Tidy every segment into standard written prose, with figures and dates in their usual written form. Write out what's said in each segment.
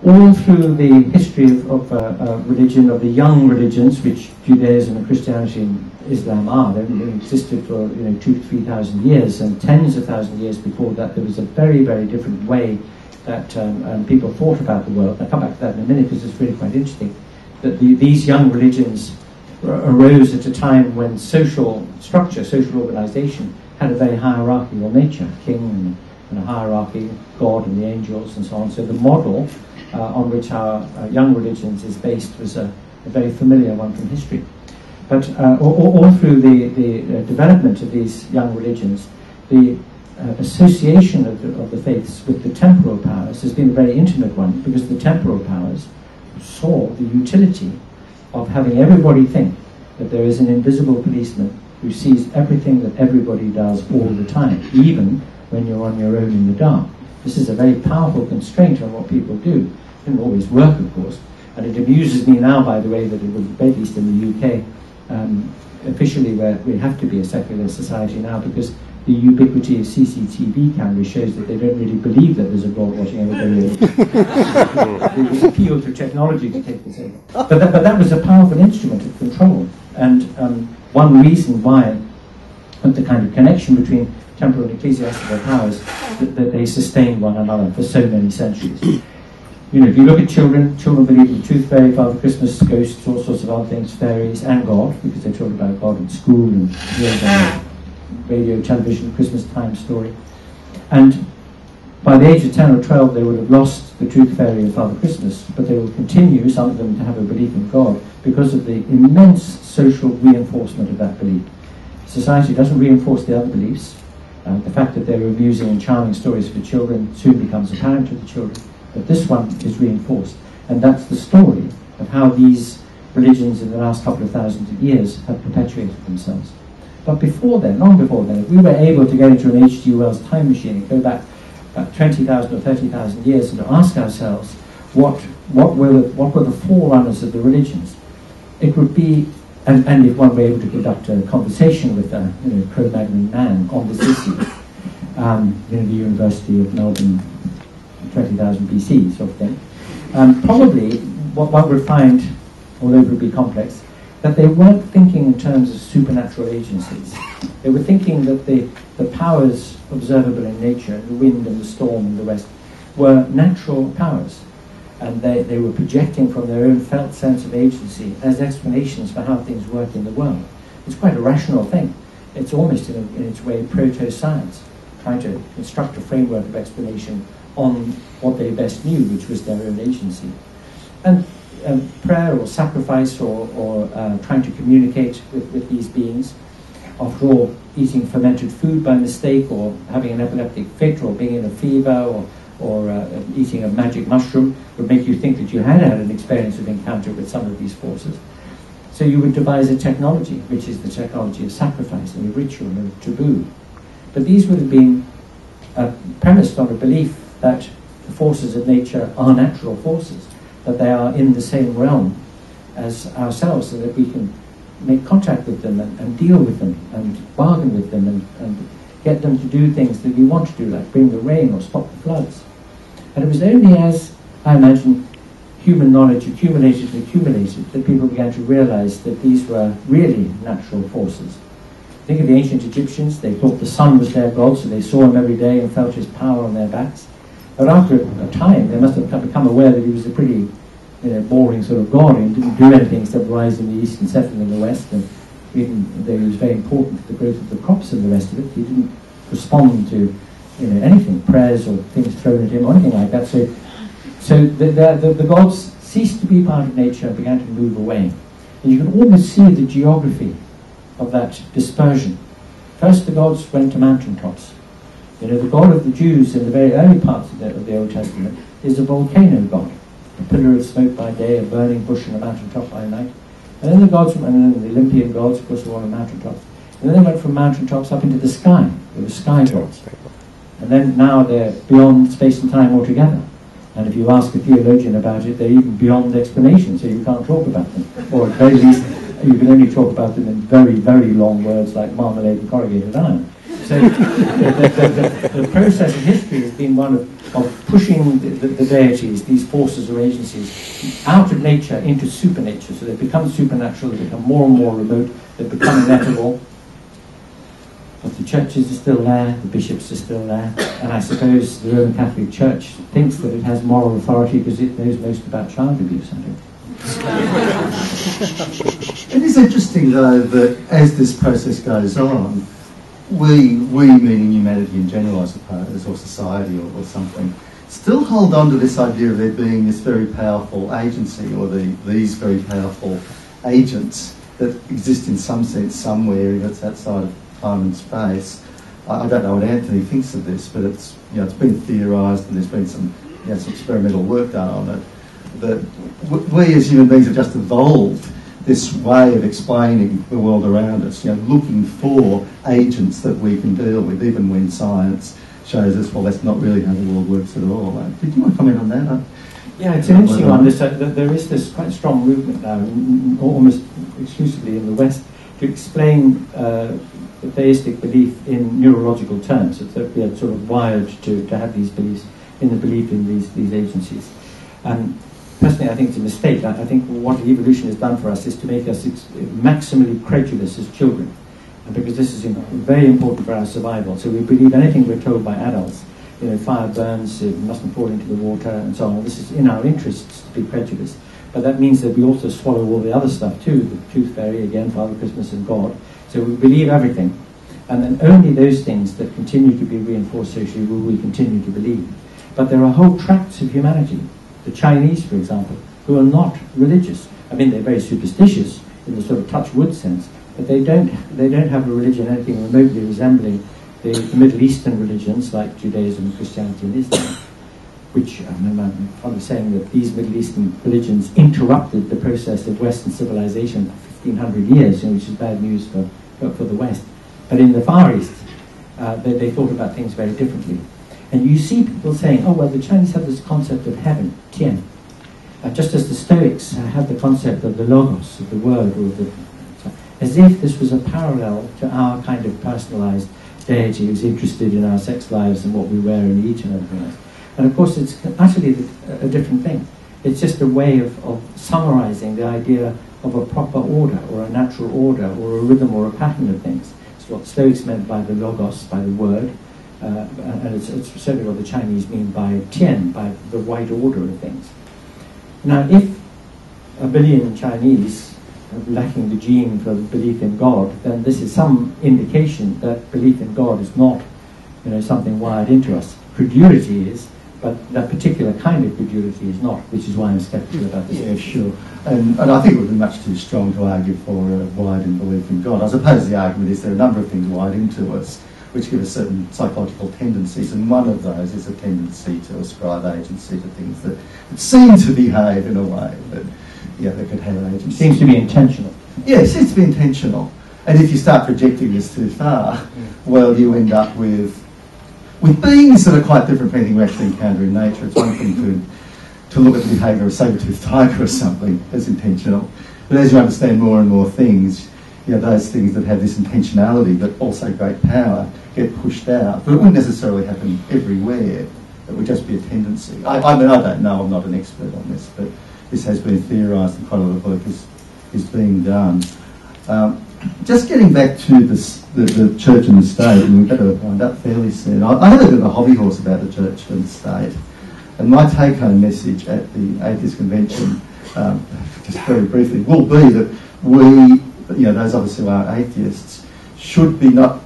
all through the history of religion, of the young religions, which Judaism and Christianity and Islam are. They've existed for 2,000 to 3,000 years, and tens of thousands of years before that there was a very, very different way that people thought about the world. I'll come back to that in a minute because it's really quite interesting. That these young religions arose at a time when social structure, social organization, had a very hierarchical nature, king and a hierarchy, God and the angels and so on. So the model on which our young religions is based was a very familiar one from history. But all through the development of these young religions, the association of the faiths with the temporal powers has been a very intimate one, because the temporal powers saw the utility of having everybody think that there is an invisible policeman who sees everything that everybody does all the time, even when you're on your own in the dark. This is a very powerful constraint on what people do. It doesn't always work, of course, and it amuses me now, by the way, that it would, at least in the UK, officially where we have to be a secular society now, because the ubiquity of CCTV cameras shows that they don't really believe that there's a God watching everybody. They appeal to technology to take this over. But that was a powerful instrument of control, and one reason why the kind of connection between temporal and ecclesiastical powers that they sustained one another for so many centuries. If you look at children believe in the Tooth Fairy, Father Christmas, ghosts, all sorts of other things, fairies, and God, because they talk about God in school and radio, television, Christmas time story. And by the age of 10 or 12, they would have lost the Tooth Fairy and Father Christmas, but they will continue, some of them, to have a belief in God because of the immense social reinforcement of that belief. Society doesn't reinforce the other beliefs. The fact that they're amusing and charming stories for children soon becomes apparent to the children, but this one is reinforced. And that's the story of how these religions in the last couple of thousands of years have perpetuated themselves. But before then, long before then, if we were able to get into an H.G. Wells time machine and go back about 20,000 or 30,000 years and to ask ourselves what were the forerunners of the religions, it would be, and if one were able to conduct a conversation with a Cro-Magnon man on this issue, the University of Melbourne, 20,000 BC sort of thing, probably what one would find, although it would be complex, that they weren't thinking in terms of supernatural agencies. They were thinking that the powers observable in nature, the wind and the storm and the rest, were natural powers. And they were projecting from their own felt sense of agency as explanations for how things work in the world. It's quite a rational thing. It's almost, in its way, proto-science, trying to construct a framework of explanation on what they best knew, which was their own agency. And prayer or sacrifice or trying to communicate with these beings, after all, eating fermented food by mistake, or having an epileptic fit, or being in a fever, or eating a magic mushroom would make you think that you had an experience of encounter with some of these forces. So you would devise a technology, which is the technology of sacrifice and of ritual and of taboo. But these would have been premised on a belief that the forces of nature are natural forces, that they are in the same realm as ourselves, so that we can make contact with them and deal with them and bargain with them and get them to do things that we want to do, like bring the rain or stop the floods. And it was only as, I imagine, human knowledge accumulated and accumulated that people began to realize that these were really natural forces. Think of the ancient Egyptians. They thought the sun was their god, so they saw him every day and felt his power on their backs. But after a time, they must have become aware that he was a pretty boring sort of god, and didn't do anything except rise in the east and settle in the west, and even though he was very important for the growth of the crops and the rest of it, he didn't respond to anything, prayers or things thrown at him or anything like that. So the gods ceased to be part of nature and began to move away. And you can almost see the geography of that dispersion. First the gods went to mountaintops. The god of the Jews in the very early parts of the Old Testament is a volcano god. A pillar of smoke by day, a burning bush on a mountaintop by night. And then the gods, and then the Olympian gods, of course, were on mountaintops. And then they went from mountaintops up into the sky. They were sky gods. And then now they're beyond space and time altogether. And if you ask a theologian about it, they're even beyond explanation, so you can't talk about them. Or at very least, you can only talk about them in very, very long words like marmalade and corrugated iron. So the process of history has been one of of pushing the deities, these forces or agencies, out of nature into supernature. So they become supernatural, they become more and more remote, they become ineffable. But the churches are still there, the bishops are still there, and I suppose the Roman Catholic Church thinks that it has moral authority because it knows most about child abuse, I think. It is interesting, though, that as this process goes on, we meaning humanity in general, I suppose, or society or something, still hold on to this idea of there being this very powerful agency, or these very powerful agents that exist in some sense somewhere that's outside of time and space. I don't know what Anthony thinks of this, but it's been theorised and there's been some experimental work done on it. That we as human beings have just evolved this way of explaining the world around us, looking for agents that we can deal with, even when science shows us, well, that's not really how the world works at all. Did you want to comment on that? Yeah, it's an interesting one. There is this quite strong movement now, almost exclusively in the West, to explain the theistic belief in neurological terms. It's that we are sort of wired to have these beliefs, in the belief in these agencies. And personally, I think it's a mistake. I think what evolution has done for us is to make us maximally credulous as children, because this is very important for our survival. So we believe anything we're told by adults. Fire burns, it mustn't fall into the water, and so on. This is in our interests to be prejudiced. But that means that we also swallow all the other stuff too, the tooth fairy, again, Father Christmas and God. So we believe everything. And then only those things that continue to be reinforced socially will we continue to believe. But there are whole tracts of humanity, the Chinese, for example, who are not religious. I mean, they're very superstitious in the sort of touch wood sense, but they don't have a religion anything remotely resembling the Middle Eastern religions like Judaism, Christianity, and Islam, which I'm fond of saying that these Middle Eastern religions interrupted the process of Western civilization for 1,500 years, which is bad news for the West. But in the Far East, they thought about things very differently. And you see people saying, oh, well, the Chinese have this concept of heaven, Tian, just as the Stoics have the concept of the logos, of the word, or as if this was a parallel to our kind of personalized deity who's interested in our sex lives and what we wear and eat and everything else. And of course, it's utterly a different thing. It's just a way of summarizing the idea of a proper order, or a natural order, or a rhythm, or a pattern of things. It's what Stoics meant by the logos, by the word, and it's certainly what the Chinese mean by Tian, by the right order of things. Now, if 1 billion Chinese are lacking the gene for belief in God, then this is some indication that belief in God is not, something wired into us. Credulity is, but that particular kind of credulity is not, which is why I'm sceptical about this. Yeah, sure. And I think it would be much too strong to argue for a wired-in belief in God. I suppose the argument is there are a number of things wired into us which give us certain psychological tendencies, and one of those is a tendency to ascribe agency to things that seem to behave in a way that could have an agency. Seems to be intentional. Yeah, it seems to be intentional. And if you start projecting this too far, well, you end up with beings that are quite different from anything we actually encounter in nature. It's one thing to look at the behaviour of a saber-toothed tiger or something as intentional. But as you understand more and more things, those things that have this intentionality but also great power get pushed out. But it wouldn't necessarily happen everywhere. It would just be a tendency. I mean, I don't know, I'm not an expert on this, but this has been theorised and quite a lot of work is being done. Just getting back to the church and the state, and we've got to wind up fairly soon. I had a bit of a hobby horse about the church and the state, and my take-home message at the Atheist Convention, just very briefly, will be that we, those of us who are atheists, should be not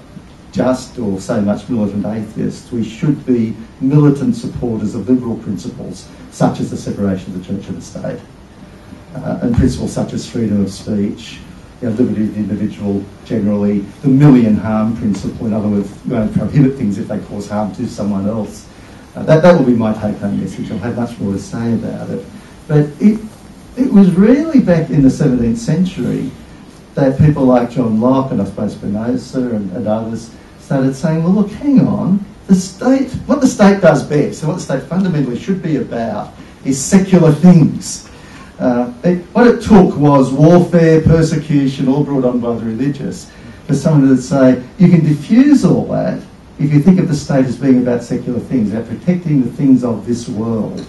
just or so much militant atheists. We should be militant supporters of liberal principles, such as the separation of the church and the state, and principles such as freedom of speech, liberty of the individual generally, the million harm principle, in other words, prohibit things if they cause harm to someone else. That will be my take-home message. I'll have much more to say about it. But it was really back in the 17th century that people like John Locke and I suppose Spinoza and others started saying, well, look, hang on, what the state does best, and what the state fundamentally should be about, is secular things. What it took was warfare, persecution, all brought on by the religious, for someone to say, you can diffuse all that if you think of the state as being about secular things, about protecting the things of this world,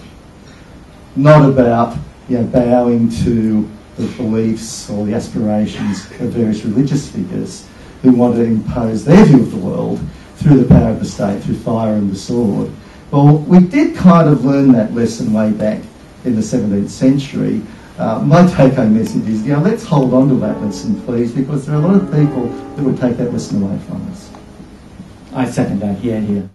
not about bowing to the beliefs or the aspirations of various religious figures who want to impose their view of the world through the power of the state, through fire and the sword. Well, we did kind of learn that lesson way back in the 17th century. My take-home message is, let's hold on to that lesson, please, because there are a lot of people that would take that lesson away from us. I second that, here.